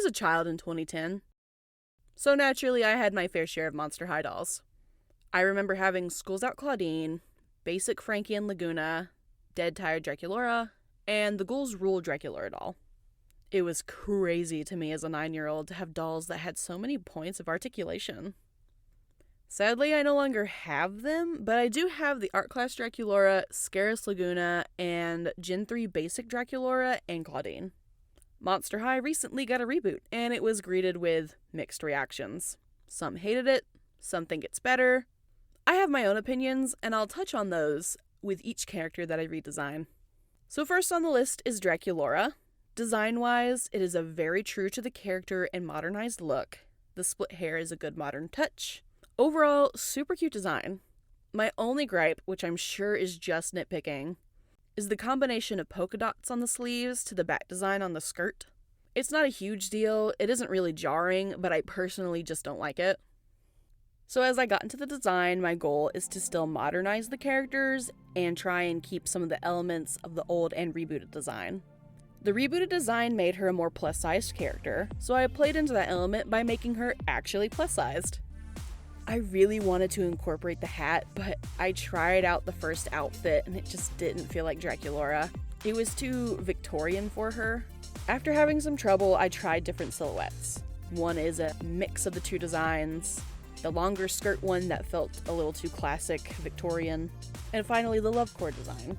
was a child in 2010, so naturally I had my fair share of Monster High dolls. I remember having Schools Out Claudine, Basic Frankie and Laguna, Dead Tired Draculaura, and the Ghouls Rule Draculaura doll. It was crazy to me as a 9-year-old to have dolls that had so many points of articulation. Sadly, I no longer have them, but I do have the Art Class Draculaura, Scarus Laguna, and Gen 3 Basic Draculaura and Claudine. Monster High recently got a reboot, and it was greeted with mixed reactions. Some hated it, some think it's better. I have my own opinions, and I'll touch on those with each character that I redesign. So first on the list is Draculaura. Design-wise, it is a very true to the character and modernized look. The split hair is a good modern touch. Overall, super cute design. My only gripe, which I'm sure is just nitpicking, is the combination of polka dots on the sleeves to the back design on the skirt. It's not a huge deal, it isn't really jarring, but I personally just don't like it. So as I got into the design, my goal is to still modernize the characters and try and keep some of the elements of the old and rebooted design. The rebooted design made her a more plus-sized character, so I played into that element by making her actually plus-sized. I really wanted to incorporate the hat, but I tried out the first outfit and it just didn't feel like Draculaura. It was too Victorian for her. After having some trouble, I tried different silhouettes. One is a mix of the two designs, the longer skirt one that felt a little too classic Victorian, and finally the love core design.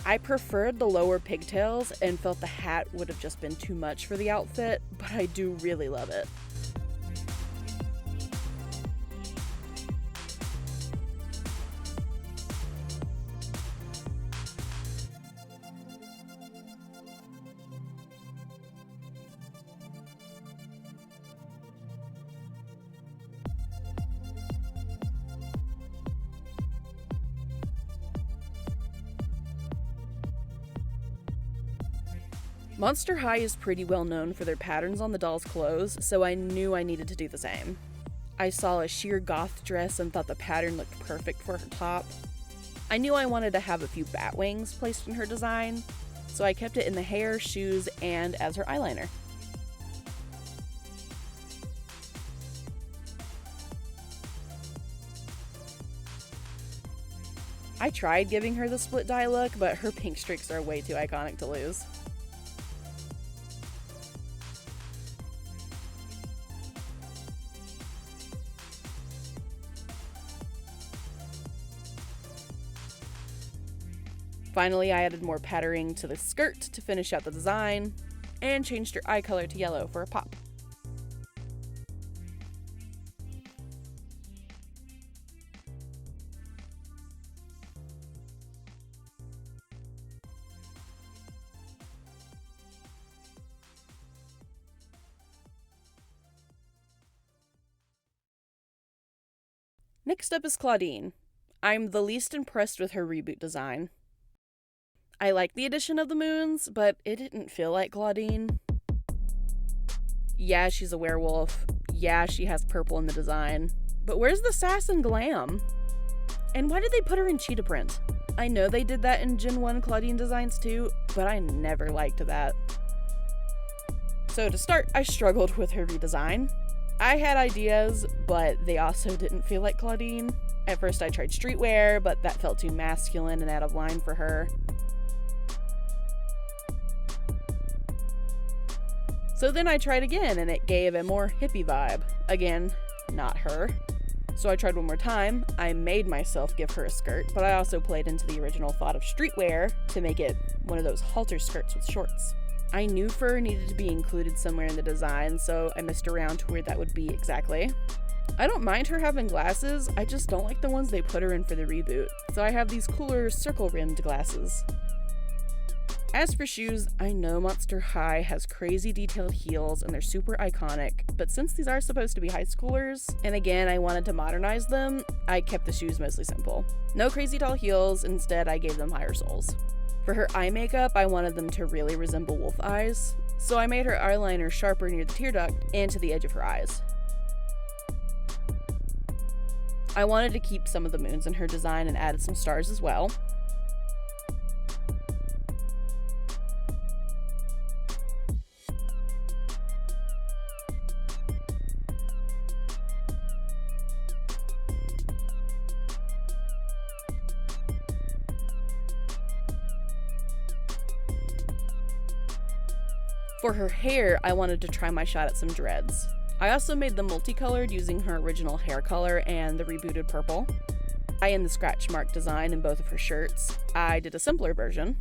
I preferred the lower pigtails and felt the hat would have just been too much for the outfit, but I do really love it. Monster High is pretty well known for their patterns on the doll's clothes, so I knew I needed to do the same. I saw a sheer goth dress and thought the pattern looked perfect for her top. I knew I wanted to have a few bat wings placed in her design, so I kept it in the hair, shoes, and as her eyeliner. I tried giving her the split dye look, but her pink streaks are way too iconic to lose. Finally, I added more patterning to the skirt to finish out the design, and changed her eye color to yellow for a pop. Next up is Claudine. I'm the least impressed with her reboot design. I like the addition of the moons, but it didn't feel like Claudine. Yeah, she's a werewolf. Yeah, she has purple in the design. But where's the sass and glam? And why did they put her in cheetah print? I know they did that in Gen 1 Claudine designs too, but I never liked that. So to start, I struggled with her redesign. I had ideas, but they also didn't feel like Claudine. At first I tried streetwear, but that felt too masculine and out of line for her. So then I tried again, and it gave a more hippie vibe. Again, not her. So I tried one more time. I made myself give her a skirt, but I also played into the original thought of streetwear to make it one of those halter skirts with shorts. I knew fur needed to be included somewhere in the design, so I messed around to where that would be exactly. I don't mind her having glasses, I just don't like the ones they put her in for the reboot, so I have these cooler circle-rimmed glasses. As for shoes, I know Monster High has crazy detailed heels and they're super iconic, but since these are supposed to be high schoolers, and again I wanted to modernize them, I kept the shoes mostly simple. No crazy tall heels, instead I gave them higher soles. For her eye makeup, I wanted them to really resemble wolf eyes, so I made her eyeliner sharper near the tear duct and to the edge of her eyes. I wanted to keep some of the moons in her design and added some stars as well. For her hair, I wanted to try my shot at some dreads. I also made them multicolored using her original hair color and the rebooted purple. I in the scratch mark design in both of her shirts. I did a simpler version.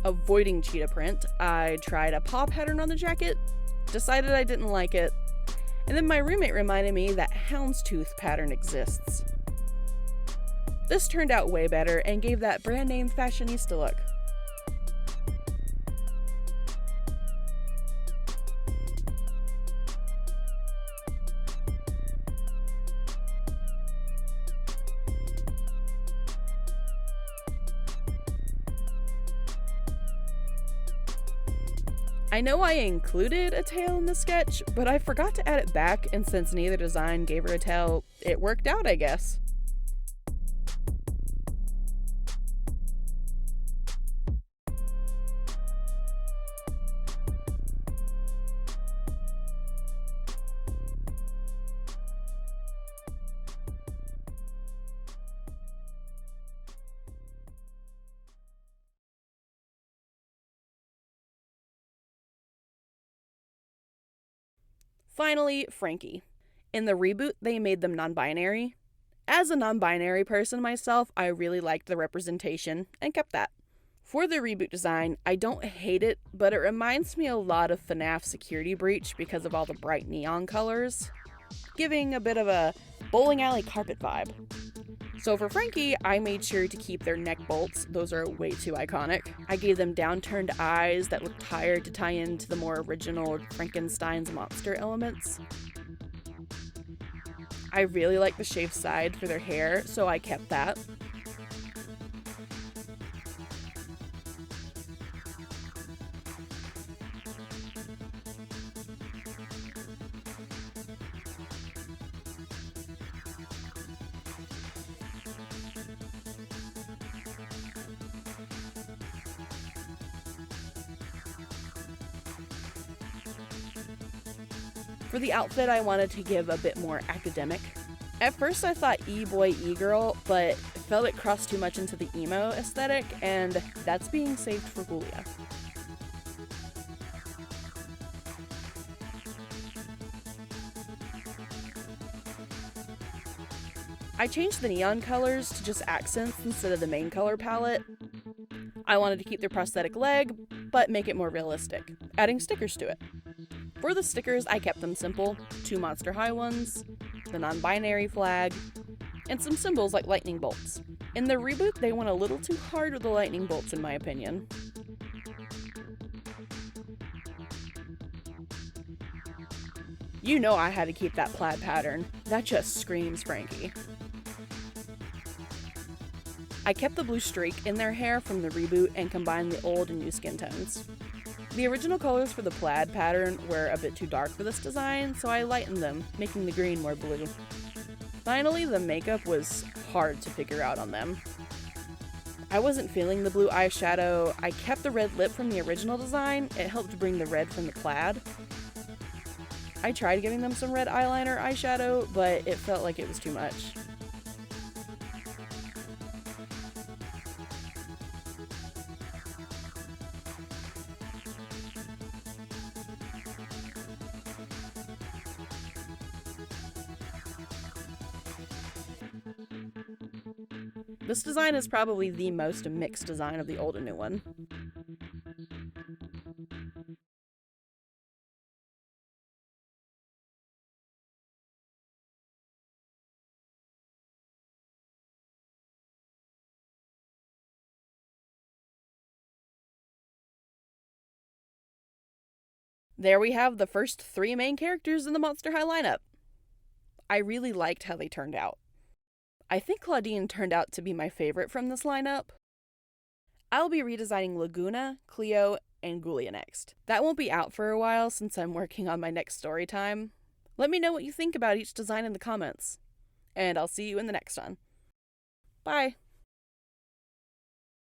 Avoiding cheetah print, I tried a paw pattern on the jacket, decided I didn't like it, and then my roommate reminded me that houndstooth pattern exists. This turned out way better and gave that brand name fashionista look. I know I included a tail in the sketch, but I forgot to add it back, and since neither design gave her a tail, it worked out, I guess. Finally, Frankie. In the reboot, they made them non-binary. As a non-binary person myself, I really liked the representation and kept that. For the reboot design, I don't hate it, but it reminds me a lot of FNAF Security Breach because of all the bright neon colors, giving a bit of a bowling alley carpet vibe. So for Frankie, I made sure to keep their neck bolts. Those are way too iconic. I gave them downturned eyes that looked tired to tie into the more original Frankenstein's monster elements. I really like the shaved side for their hair, so I kept that. For the outfit, I wanted to give a bit more academic. At first I thought e-boy, e-girl, but felt it crossed too much into the emo aesthetic, and that's being saved for Ghoulia. I changed the neon colors to just accents instead of the main color palette. I wanted to keep their prosthetic leg, but make it more realistic, adding stickers to it. For the stickers, I kept them simple, 2 Monster High ones, the non-binary flag, and some symbols like lightning bolts. In the reboot, they went a little too hard with the lightning bolts in my opinion. You know I had to keep that plaid pattern. That just screams Frankie. I kept the blue streak in their hair from the reboot and combined the old and new skin tones. The original colors for the plaid pattern were a bit too dark for this design, so I lightened them, making the green more blue. Finally, the makeup was hard to figure out on them. I wasn't feeling the blue eyeshadow. I kept the red lip from the original design. It helped bring the red from the plaid. I tried giving them some red eyeliner eyeshadow, but it felt like it was too much. This design is probably the most mixed design of the old and new one. There we have the first 3 main characters in the Monster High lineup. I really liked how they turned out. I think Claudine turned out to be my favorite from this lineup. I'll be redesigning Laguna, Cleo, and Ghoulia next. That won't be out for a while since I'm working on my next story time. Let me know what you think about each design in the comments. And I'll see you in the next one. Bye!